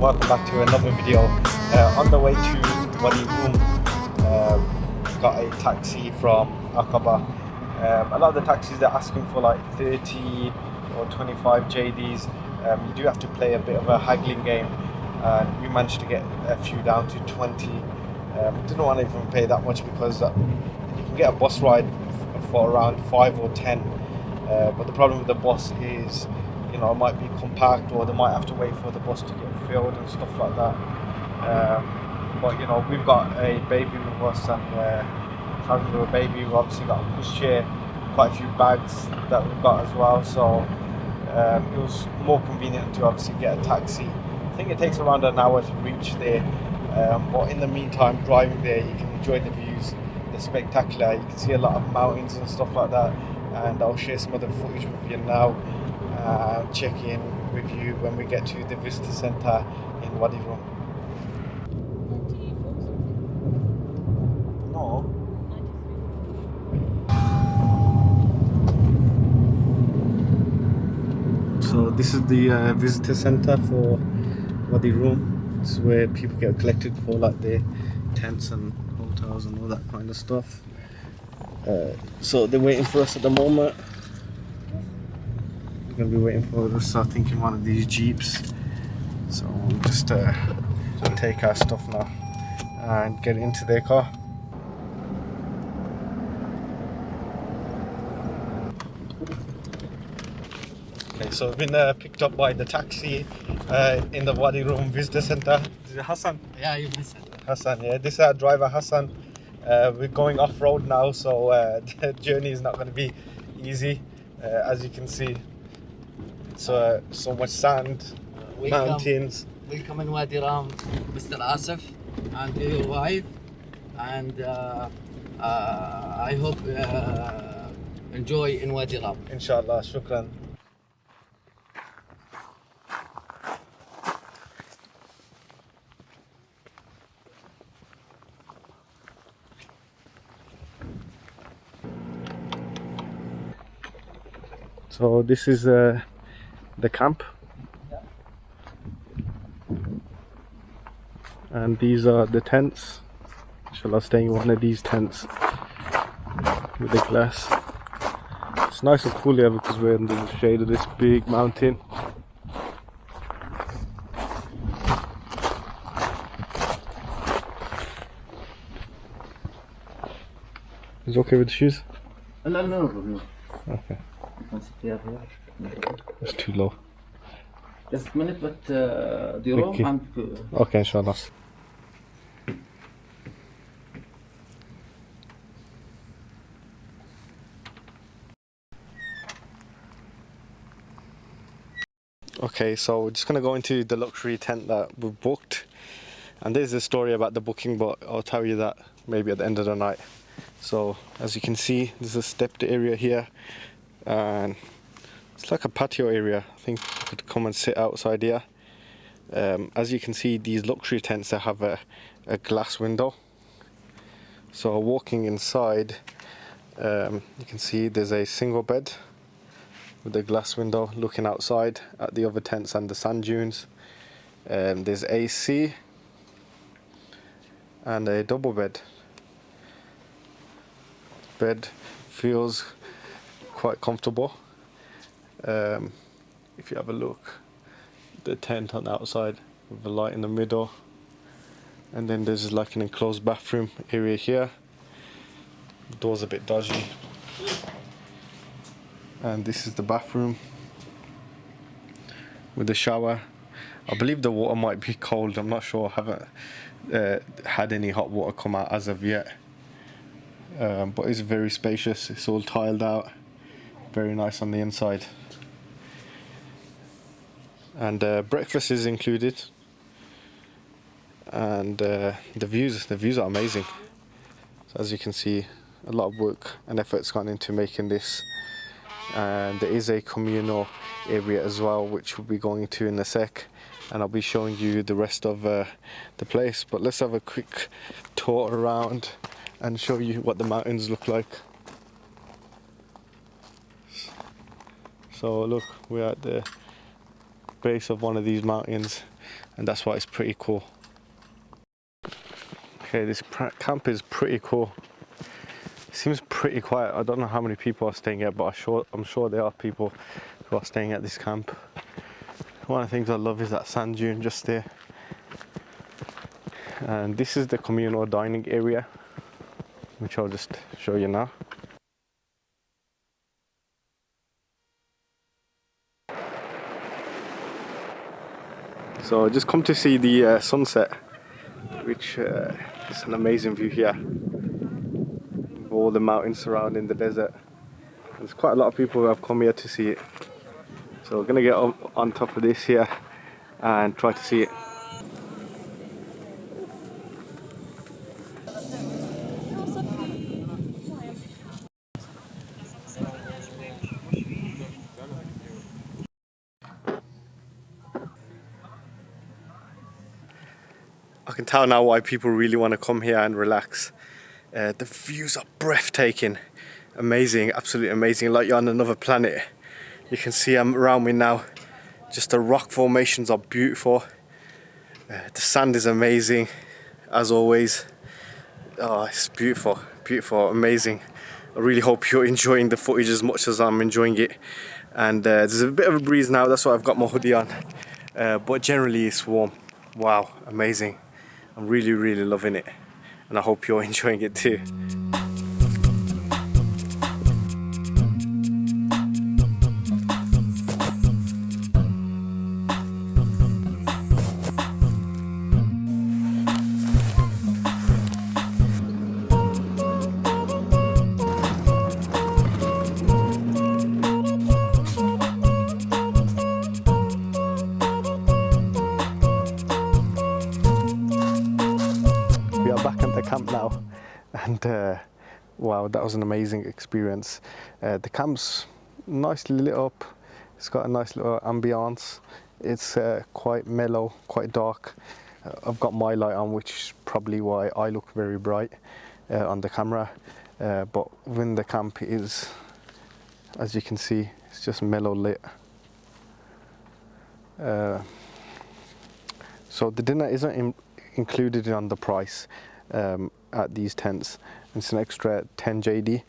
welcome back to another video. On the way to Wadi Rum, got a taxi from Aqaba. A lot of the taxis they're asking for like 30 or 25 JDs. You do have to play a bit of a haggling game, and we managed to get a few down to 20. Didn't want to even pay that much because you can get a bus ride for around 5 or 10. But the problem with the bus is, you know, it might be compact, or they might have to wait for the bus to get filled and stuff like that. But you know, we've got a baby with us, and traveling with a baby, we've obviously got a pushchair, quite a few bags that we've got as well. So it was more convenient to obviously get a taxi. I think it takes around an hour to reach there. But in the meantime, driving there, you can enjoy the views. They're spectacular. You can see a lot of mountains and stuff like that. And I'll share some of the footage with you now. Check in with you when we get to the visitor centre in Wadi Rum. No. So this is the visitor centre for Wadi Rum. This is where people get collected for like their tents and hotels and all that kind of stuff. So they're waiting for us at the moment. We're going to be waiting for us, I think, in one of these jeeps. So we'll just take our stuff now and get into their car. Okay, so we've been picked up by the taxi in the Wadi Rum visitor centre. Is it Hassan? Yeah, you Hassan. Hassan, yeah. This is our driver, Hassan. We're going off-road now, so the journey is not going to be easy. As you can see, so much sand, mountains. Welcome in Wadi Rum, Mr. Asif, and your wife, and I hope enjoy in Wadi Rum. Inshallah, shukran. So this is the camp, and these are the tents. Inshallah, staying in one of these tents with the glass. It's nice and cool here because we're in the shade of this big mountain. Is it okay with the shoes? No. Okay. It's too low. Just a minute, but the room and okay, inshallah. Okay, so we're just gonna go into the luxury tent that we've booked, and there's a story about the booking, but I'll tell you that maybe at the end of the night. So as you can see, there's a stepped area here, and it's like a patio area. I think you could come and sit outside here. As you can see, these luxury tents, they have a glass window. So walking inside, you can see there's a single bed with a glass window looking outside at the other tents and the sand dunes. There's AC and a double bed. Bed feels quite comfortable. If you have a look, the tent on the outside with the light in the middle, and then there's like an enclosed bathroom area here. The door's a bit dodgy, and this is the bathroom with the shower. I believe the water might be cold, I'm not sure. I haven't had any hot water come out as of yet. But it's very spacious. It's all tiled out, very nice on the inside, and breakfast is included, and the views are amazing. So as you can see, a lot of work and effort's gone into making this, and there is a communal area as well, which we'll be going to in a sec, and I'll be showing you the rest of the place. But let's have a quick tour around and show you what the mountains look like. So look, we're at the base of one of these mountains, and that's why it's pretty cool. Okay, this camp is pretty cool. It seems pretty quiet. I don't know how many people are staying here, but I'm sure there are people who are staying at this camp. One of the things I love is that sand dune just there. And this is the communal dining area, which I'll just show you now. So I just come to see the sunset, which is an amazing view here, with all the mountains surrounding the desert. There's quite a lot of people who have come here to see it. So we're gonna get up on top of this here and try to see it. I can tell now why people really want to come here and relax. The views are breathtaking, amazing, absolutely amazing, like you're on another planet. You can see them around me now. Just the rock formations are beautiful. The sand is amazing, as always. Oh, it's beautiful, beautiful, amazing. I really hope you're enjoying the footage as much as I'm enjoying it. And there's a bit of a breeze now, that's why I've got my hoodie on. But generally it's warm. Wow, amazing. I'm really, really loving it. And I hope you're enjoying it too. We are back at the camp now, and wow, that was an amazing experience. The camp's nicely lit up. It's got a nice little ambience. It's quite mellow, quite dark. I've got my light on, which is probably why I look very bright on the camera. But when the camp is, as you can see, it's just mellow lit. So the dinner isn't included on the price at these tents. It's an extra 10 JD,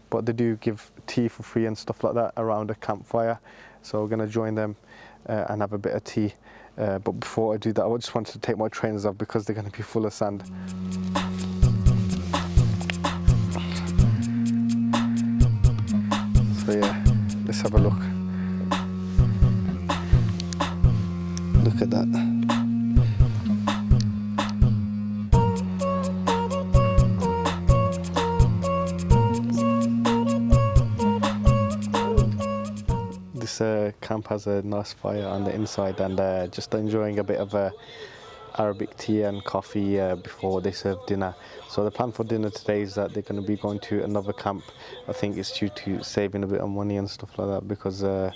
but they do give tea for free and stuff like that around a campfire. So we're gonna join them and have a bit of tea. But before I do that, I just wanted to take my trainers off because they're gonna be full of sand. So yeah, let's have a look. Look at that. This camp has a nice fire on the inside, and just enjoying a bit of Arabic tea and coffee before they serve dinner. So the plan for dinner today is that they're going to be going to another camp. I think it's due to saving a bit of money and stuff like that, because I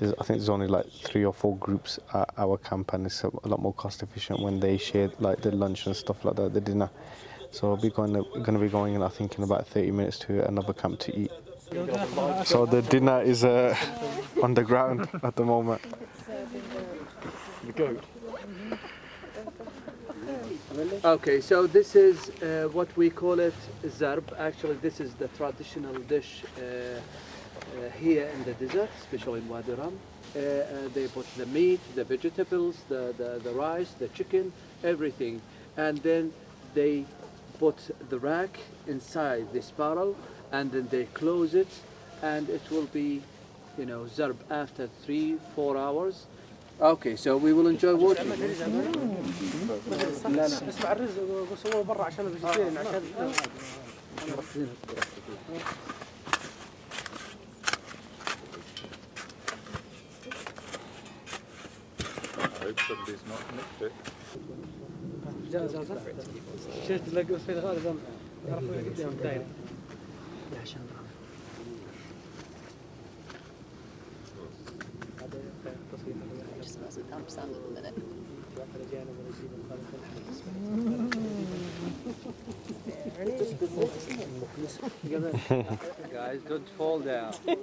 think there's only like 3 or 4 groups at our camp, and it's a lot more cost efficient when they share like the lunch and stuff like that, the dinner. So I'll be going to be going in, I think, in about 30 minutes to another camp to eat. So the dinner is on the ground at the moment. The goat. Okay, so this is what we call it zarb. Actually, this is the traditional dish here in the desert, especially in Wadi Rum. They put the meat, the vegetables, the rice, the chicken, everything. And then they put the rack inside this barrel, and then they close it, and it will be, you know, zarb after 3-4 hours. Okay, so we will enjoy watching. Somebody's not nicked it. Just smells like dump sand at the minute. Guys, don't fall down. You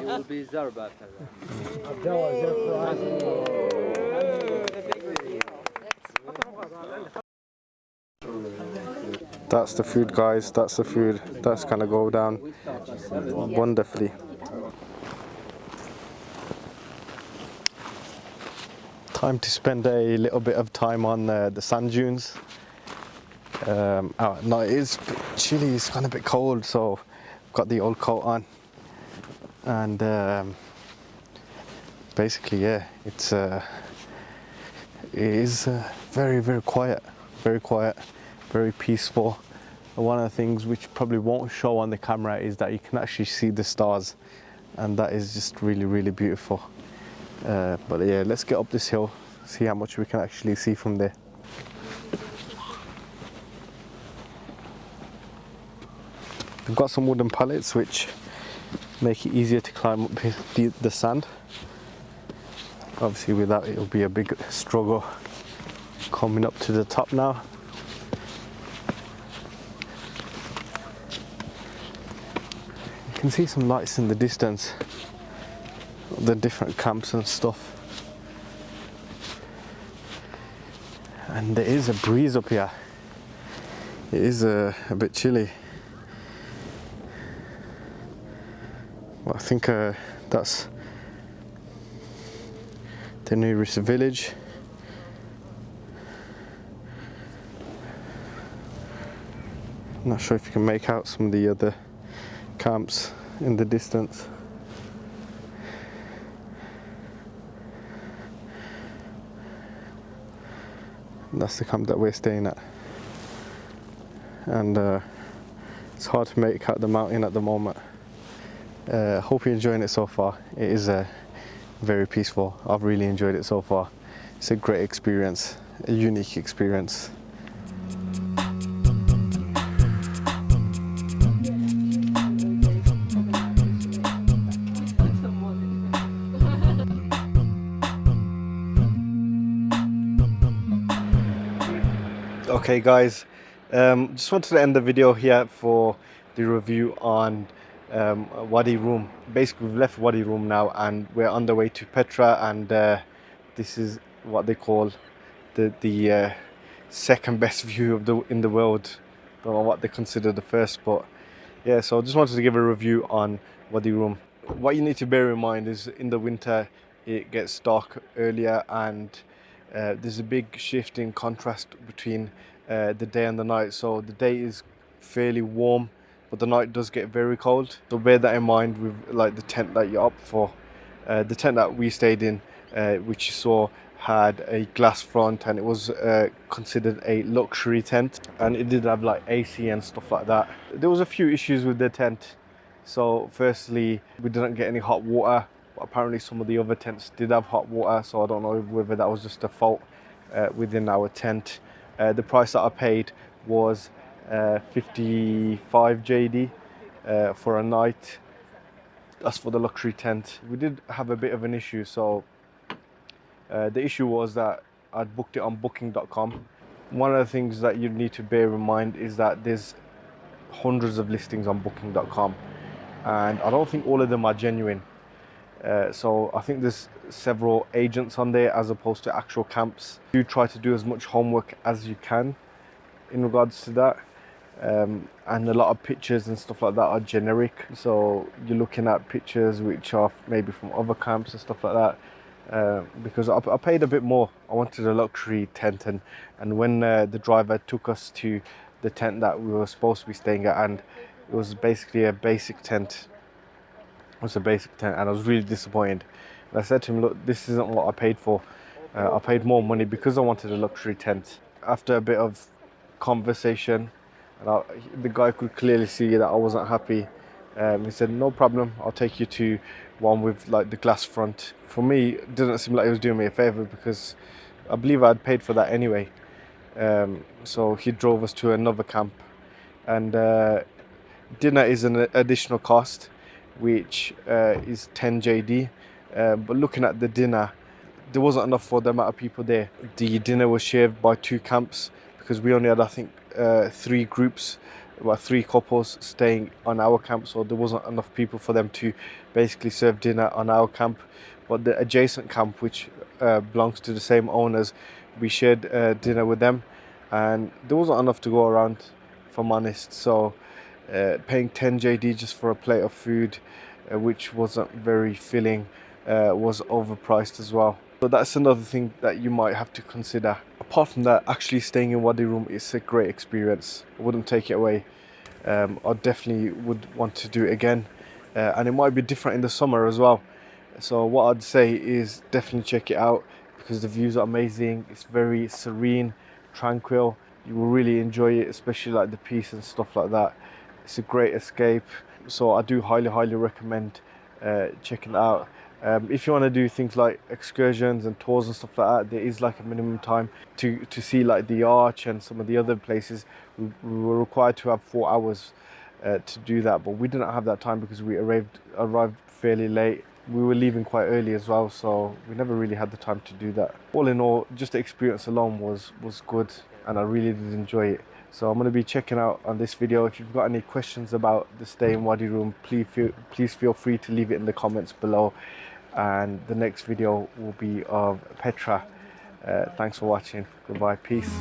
will be zarb after that. That's the food, guys. That's the food. That's gonna go down wonderfully. Time to spend a little bit of time on the sand dunes. No, it is a bit chilly. It's kind of a bit cold, so I've got the old coat on. And basically, yeah, it is very, very quiet, very peaceful. And one of the things which probably won't show on the camera is that you can actually see the stars, and that is just really, really beautiful. But yeah, let's get up this hill, see how much we can actually see from there. We've got some wooden pallets which make it easier to climb up the sand. Obviously without it, it'll be a big struggle coming up to the top now. You can see some lights in the distance, the different camps and stuff. And there is a breeze up here. It is a bit chilly. Well, I think that's the nearest village. I'm not sure if you can make out some of the other camps in the distance. And that's the camp that we're staying at. And it's hard to make out the mountain at the moment. Hope you're enjoying it so far. It is very peaceful. I've really enjoyed it so far. It's a great experience, a unique experience. Okay guys, just wanted to end the video here for the review on Wadi Rum. Basically we've left Wadi Rum now and we're on the way to Petra, and this is what they call the second best view of in the world. Don't know what they consider the first, but yeah, so I just wanted to give a review on Wadi Rum. What you need to bear in mind is in the winter it gets dark earlier, and there's a big shift in contrast between the day and the night. So the day is fairly warm, but the night does get very cold. So bear that in mind with like the tent that you're up for. The tent that we stayed in, which you saw, had a glass front, and it was considered a luxury tent, and it did have like AC and stuff like that. There was a few issues with the tent. So firstly, we didn't get any hot water. Apparently some of the other tents did have hot water, so I don't know whether that was just a fault within our tent. The price that I paid was 55 JD for a night. That's for the luxury tent. We did have a bit of an issue. So the issue was that I'd booked it on booking.com. One of the things that you need to bear in mind is that there's hundreds of listings on booking.com, and I don't think all of them are genuine. So I think there's several agents on there as opposed to actual camps. You try to do as much homework as you can in regards to that. And a lot of pictures and stuff like that are generic. So you're looking at pictures which are maybe from other camps and stuff like that. Because I paid a bit more. I wanted a luxury tent, and when the driver took us to the tent that we were supposed to be staying at, and it was basically a basic tent. It was a basic tent, and I was really disappointed. And I said to him, look, this isn't what I paid for. I paid more money because I wanted a luxury tent. After a bit of conversation, and the guy could clearly see that I wasn't happy. He said, no problem, I'll take you to one with like the glass front. For me, it didn't seem like he was doing me a favour, because I believe I'd paid for that anyway. So he drove us to another camp, and dinner is an additional cost, which is 10 JD. But looking at the dinner, there wasn't enough for the amount of people there. The dinner was shared by 2 camps, because we only had, I think, 3 groups, about 3 couples staying on our camp, so there wasn't enough people for them to basically serve dinner on our camp. But the adjacent camp, which belongs to the same owners, we shared dinner with them, and there wasn't enough to go around if I'm honest. So paying 10 JD just for a plate of food, which wasn't very filling, was overpriced as well. So that's another thing that you might have to consider. Apart from that, actually staying in Wadi Rum is a great experience. I wouldn't take it away. I definitely would want to do it again, and it might be different in the summer as well. So what I'd say is definitely check it out, because the views are amazing. It's very serene, tranquil. You will really enjoy it, especially like the peace and stuff like that. It's a great escape. So I do highly recommend checking it out. If you want to do things like excursions and tours and stuff like that, there is like a minimum time to see like the arch and some of the other places. We were required to have 4 hours to do that, but we didn't have that time because we arrived fairly late. We were leaving quite early as well, so we never really had the time to do that. All in all, just the experience alone was good, and I really did enjoy it. So I'm going to be checking out on this video. If you've got any questions about the stay in Wadi Rum, please feel free to leave it in the comments below. And the next video will be of Petra. Thanks for watching. Goodbye. Peace.